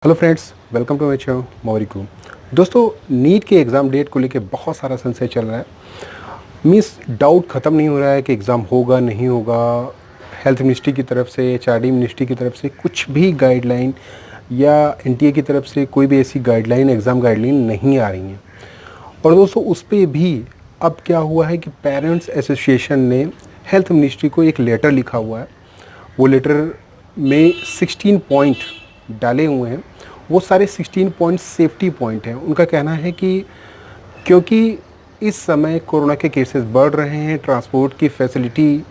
Hello friends, welcome to my channel मोरिकू। दोस्तों, NEET के एग्ज़ाम डेट को लेके बहुत सारा संशय चल रहा है। मीन्स डाउट ख़त्म नहीं हो रहा है कि एग्ज़ाम होगा नहीं होगा। हेल्थ मिनिस्ट्री की तरफ से, एचआरडी मिनिस्ट्री की तरफ से कुछ भी गाइडलाइन या एनटीए की तरफ से कोई भी ऐसी गाइडलाइन, एग्ज़ाम गाइडलाइन नहीं आ रही हैं। और दोस्तों, उस पे भी अब क्या हुआ है कि पेरेंट्स एसोसिएशन ने हेल्थ मिनिस्ट्री को एक लेटर लिखा हुआ है। वो लेटर में 16 पॉइंट डाले हुए हैं। वो सारे 16 पॉइंट सेफ्टी पॉइंट हैं। उनका कहना है कि क्योंकि इस समय कोरोना के केसेस बढ़ रहे हैं, ट्रांसपोर्ट की फैसिलिटी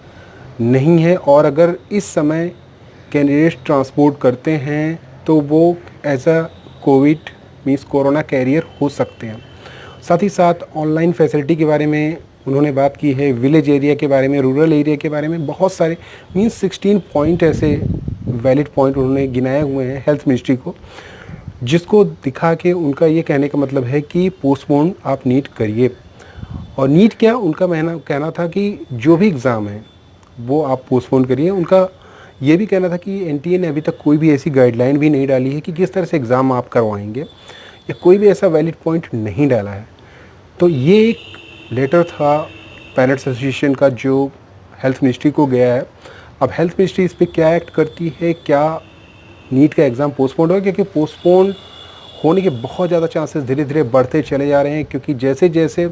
नहीं है, और अगर इस समय कैंडिडेट्स ट्रांसपोर्ट करते हैं तो वो as a covid means corona carrier हो सकते हैं। साथ ही साथ ऑनलाइन फैसिलिटी के बारे में उन्होंने बात की है, विलेज एरिया के बारे में, रूरल एरिया के बारे में, बहुत सारे मीन्स 16 पॉइंट ऐसे वैलिड पॉइंट उन्होंने गिनाए हुए हैं हेल्थ मिनिस्ट्री को, जिसको दिखा के उनका ये कहने का मतलब है कि पोस्टपोन आप नीट करिए। और नीट क्या, उनका कहना था कि जो भी एग्ज़ाम है वो आप पोस्टपोन करिए। उनका ये भी कहना था कि एनटीए ने अभी तक कोई भी ऐसी गाइडलाइन भी नहीं डाली है कि किस तरह से एग्ज़ाम आप करवाएंगे, या कोई भी ऐसा वैलिड पॉइंट नहीं डाला है। तो ये एक लेटर था पेरेंट्स एसोसिएशन का जो हेल्थ मिनिस्ट्री को गया है। अब हेल्थ मिनिस्ट्री इस पर क्या एक्ट करती है, क्या नीट का एग्ज़ाम पोस्टपोन होगा, क्योंकि पोस्टपोन होने के बहुत ज़्यादा चांसेस धीरे धीरे बढ़ते चले जा रहे हैं। क्योंकि जैसे जैसे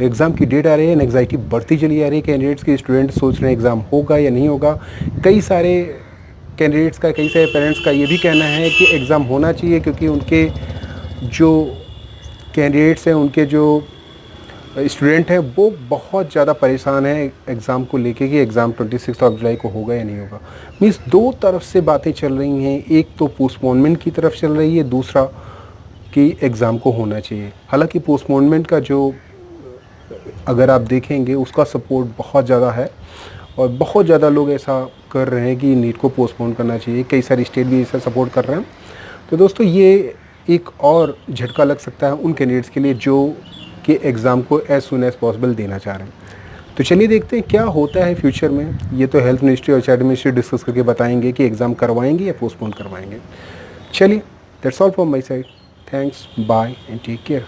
एग्ज़ाम की डेट आ रही है, एंग्जाइटी बढ़ती चली जा रही है। कैंडिडेट्स के स्टूडेंट सोच रहे हैं एग्ज़ाम होगा या नहीं होगा। कई सारे कैंडिडेट्स का, कई सारे पेरेंट्स का ये भी कहना है कि एग्ज़ाम होना चाहिए, क्योंकि उनके जो कैंडिडेट्स हैं, उनके जो स्टूडेंट हैं, वो बहुत ज़्यादा परेशान हैं एग्ज़ाम को लेके कि एग्ज़ाम 26 जुलाई को होगा या नहीं होगा। मीन्स दो तरफ से बातें चल रही हैं। एक तो पोस्टपोनमेंट की तरफ चल रही है, दूसरा कि एग्ज़ाम को होना चाहिए। हालांकि पोस्टपोनमेंट का जो अगर आप देखेंगे उसका सपोर्ट बहुत ज़्यादा है, और बहुत ज़्यादा लोग ऐसा कर रहे हैं कि नीट को पोस्टपोन करना चाहिए। कई सारे स्टेट भी ऐसा सपोर्ट कर रहे हैं। तो दोस्तों, ये एक और झटका लग सकता है उन कैंडिडेट्स के लिए जो कि एग्ज़ाम को एज़ सुन एज़ पॉसिबल देना चाह रहे हैं। तो चलिए देखते हैं क्या होता है फ्यूचर में। ये तो हेल्थ मिनिस्ट्री और एचआरडी मिनिस्ट्री डिस्कस करके बताएंगे कि एग्ज़ाम करवाएंगे या पोस्टपोन करवाएंगे। चलिए, that's all from my side. Thanks, bye and take care.